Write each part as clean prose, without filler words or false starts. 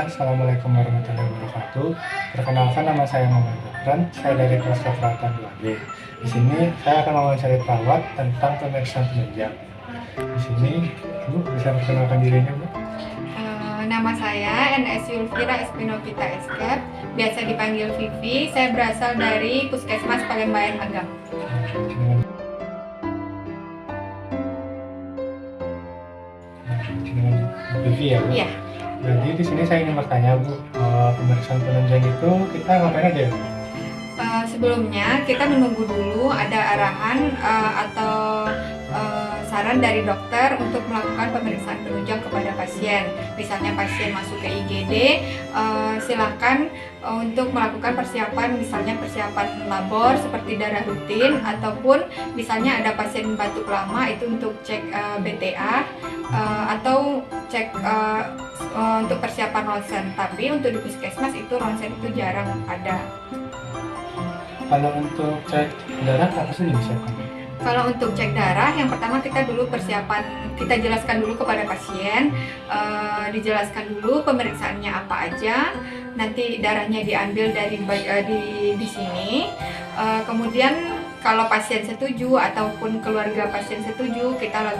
Bismillah, Assalamualaikum warahmatullahi wabarakatuh. Perkenalkan, nama saya Muhammad Gibran, saya dari kelas keperawatan 2B. Di sini saya akan mewawancari perawat tentang pemeriksaan penunjang. Di sini, Ibu bisa perkenalkan dirinya, Bu? Nama saya NS Yulfira Espinovita Eskep, biasa dipanggil Vivi. Saya berasal dari Puskesmas Palembayan Agam. Dengan Vivi ya, Bu? Iya. Jadi di sini saya ingin bertanya, Bu, pemeriksaan penunjang itu kita ngapain aja, Bu? Sebelumnya kita menunggu dulu ada arahan atau saran dari dokter untuk melakukan pemeriksaan penunjang kepada pasien. Misalnya pasien masuk ke IGD, silakan untuk melakukan persiapan, misalnya persiapan labor seperti darah rutin, ataupun misalnya ada pasien batuk lama itu untuk cek BTA atau cek untuk persiapan ronsen. Tapi untuk di puskesmas itu ronsen itu jarang ada. Kalau untuk cek darah apa sih disiapkan? Kalau untuk cek darah, yang pertama kita dulu persiapan, kita jelaskan dulu kepada pasien, dijelaskan dulu pemeriksaannya apa aja, nanti darahnya diambil dari di sini, kemudian kalau pasien setuju ataupun keluarga pasien setuju, kita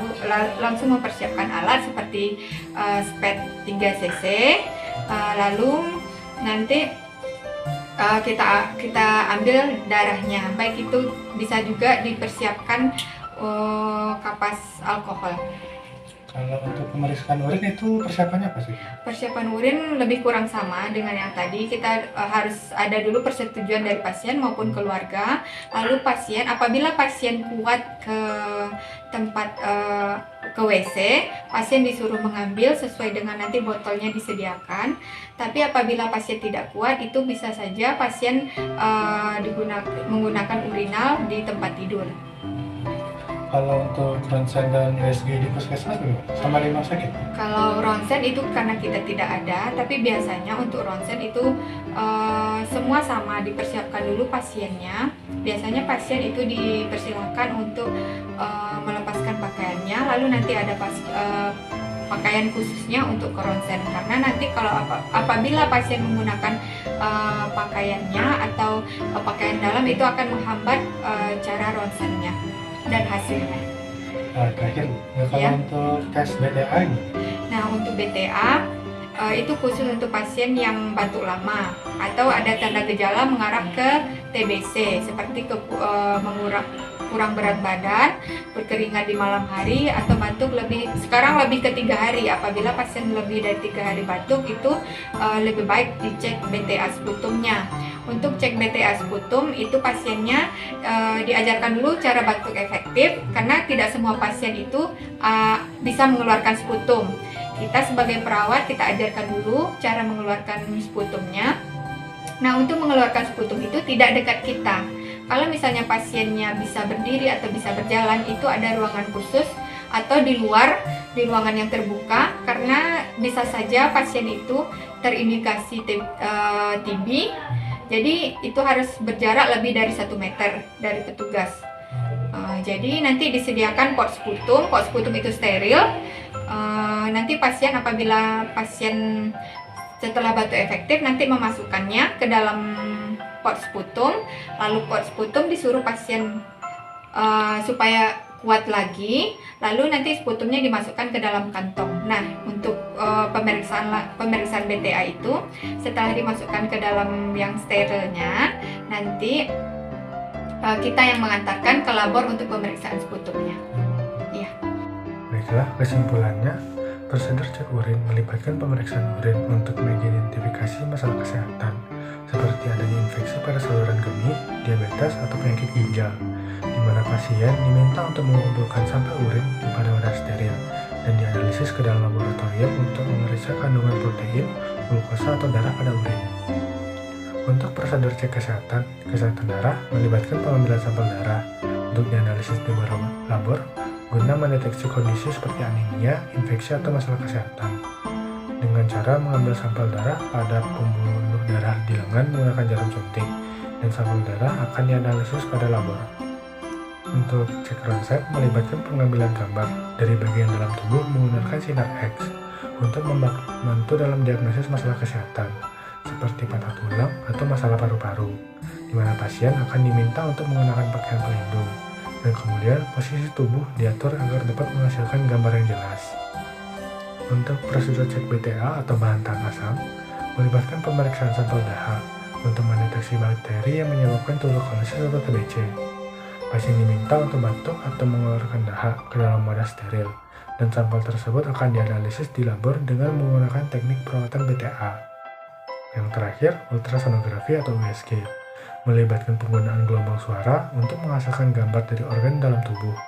langsung mempersiapkan alat seperti SPET 3 cc, lalu nanti kita ambil darahnya, baik itu bisa juga dipersiapkan kapas alkohol. Kalau untuk pemeriksaan urin itu persiapannya apa sih? Persiapan urin lebih kurang sama dengan yang tadi. Kita harus ada dulu persetujuan dari pasien maupun keluarga. Lalu pasien, apabila pasien kuat ke tempat ke WC, pasien disuruh mengambil sesuai dengan nanti botolnya disediakan. Tapi apabila pasien tidak kuat, itu bisa saja pasien menggunakan urinal di tempat tidur. Kalau untuk ronsen dan USG di puskesmas sama di rumah sakit? Kalau ronsen itu karena kita tidak ada, tapi biasanya untuk ronsen itu semua sama, dipersiapkan dulu pasiennya. Biasanya pasien itu dipersilakan untuk melepaskan pakaiannya, lalu nanti ada pakaian khususnya untuk ke ronsen. Karena nanti kalau apabila pasien menggunakan pakaiannya atau pakaian dalam, itu akan menghambat cara ronsennya dan hasilnya. Terakhir, kalau Ya. untuk tes BTA ini? Nah, untuk BTA itu khusus untuk pasien yang batuk lama atau ada tanda gejala mengarah ke TBC seperti kurang berat badan, berkeringat di malam hari, atau batuk sekarang lebih ke 3 hari. Apabila pasien lebih dari 3 hari batuk, itu lebih baik dicek BTA sputumnya. Untuk cek BTA sputum itu pasiennya diajarkan dulu cara batuk efektif, karena tidak semua pasien itu bisa mengeluarkan sputum. Kita sebagai perawat, kita ajarkan dulu cara mengeluarkan sputumnya. Nah, untuk mengeluarkan sputum itu tidak dekat kita. Kalau misalnya pasiennya bisa berdiri atau bisa berjalan, itu ada ruangan khusus atau di ruangan yang terbuka, karena bisa saja pasien itu terindikasi TB. Jadi itu harus berjarak lebih dari 1 meter dari petugas. Jadi nanti disediakan pot sputum itu steril. Nanti apabila pasien setelah batuk efektif, nanti memasukkannya ke dalam pot sputum. Lalu pot sputum disuruh pasien supaya kuat lagi, lalu nanti sputumnya dimasukkan ke dalam kantong. Nah, untuk pemeriksaan BTA itu setelah dimasukkan ke dalam yang sterilnya, nanti kita yang mengantarkan ke labor untuk pemeriksaan sputumnya. Iya. Baiklah, kesimpulannya, prosedur cek urin melibatkan pemeriksaan urin untuk mengidentifikasi masalah kesehatan seperti adanya infeksi pada saluran kemih, diabetes, atau penyakit ginjal, di mana pasien diminta untuk mengumpulkan sampel urin pada wadah steril dan dianalisis ke dalam laboratorium untuk memeriksa kandungan protein, glukosa, atau darah pada urin. Untuk prosedur cek kesehatan darah melibatkan pengambilan sampel darah untuk dianalisis di labor guna mendeteksi kondisi seperti anemia, infeksi, atau masalah kesehatan. Dengan cara mengambil sampel darah pada pembuluh darah di lengan menggunakan jarum suntik, dan sampel darah akan dianalisis pada labor. Untuk cek ronsen melibatkan pengambilan gambar dari bagian dalam tubuh menggunakan sinar X untuk membantu dalam diagnosis masalah kesehatan, seperti patah tulang atau masalah paru-paru, di mana pasien akan diminta untuk menggunakan pakaian pelindung, dan kemudian posisi tubuh diatur agar dapat menghasilkan gambar yang jelas. Untuk prosedur cek BTA atau bahan tahan asam, melibatkan pemeriksaan sampel dahak untuk mendeteksi bakteri yang menyebabkan tuberkulosis atau TBC. Pasien diminta untuk batuk atau mengeluarkan dahak ke dalam wadah steril, dan sampel tersebut akan dianalisis di labor dengan menggunakan teknik perawatan BTA. Yang terakhir, ultrasonografi atau USG, melibatkan penggunaan gelombang suara untuk menghasilkan gambar dari organ dalam tubuh.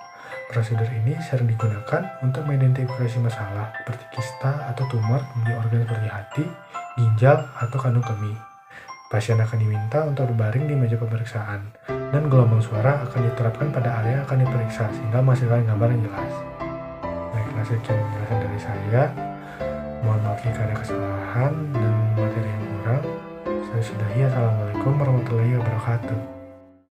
Prosedur ini sering digunakan untuk mengidentifikasi masalah seperti kista atau tumor di organ seperti hati, ginjal, atau kandung kemih. Pasien akan diminta untuk berbaring di meja pemeriksaan, dan gelombang suara akan diterapkan pada area yang akan diperiksa sehingga menghasilkan gambar yang jelas. Baiklah, sekian penjelasan dari saya. Mohon maaf jika ada kesalahan dan materi yang kurang. Saya sudahi. Assalamualaikum warahmatullahi wabarakatuh.